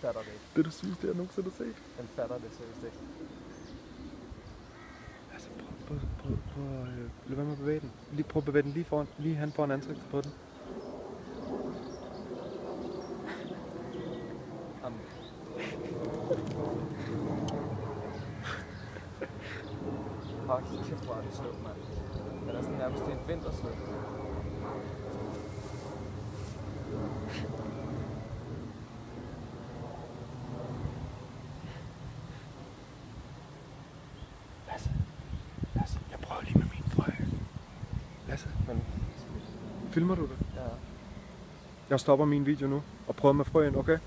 fatter det ikke. Det er det sygeste, jeg nogensinde har set. Den fatter det seriøst ikke. Altså, prøv lad være med at bevæge den. Prøv at bevæge den lige hen foran ansigtet på den. Hold kæft, hvor er det sødt, mand. Den er sådan nærmest en vintersød. Lasse, jeg prøver lige med min frø. Lasse, filmer du det? Ja. Jeg stopper min video nu og prøver med frøen, okay?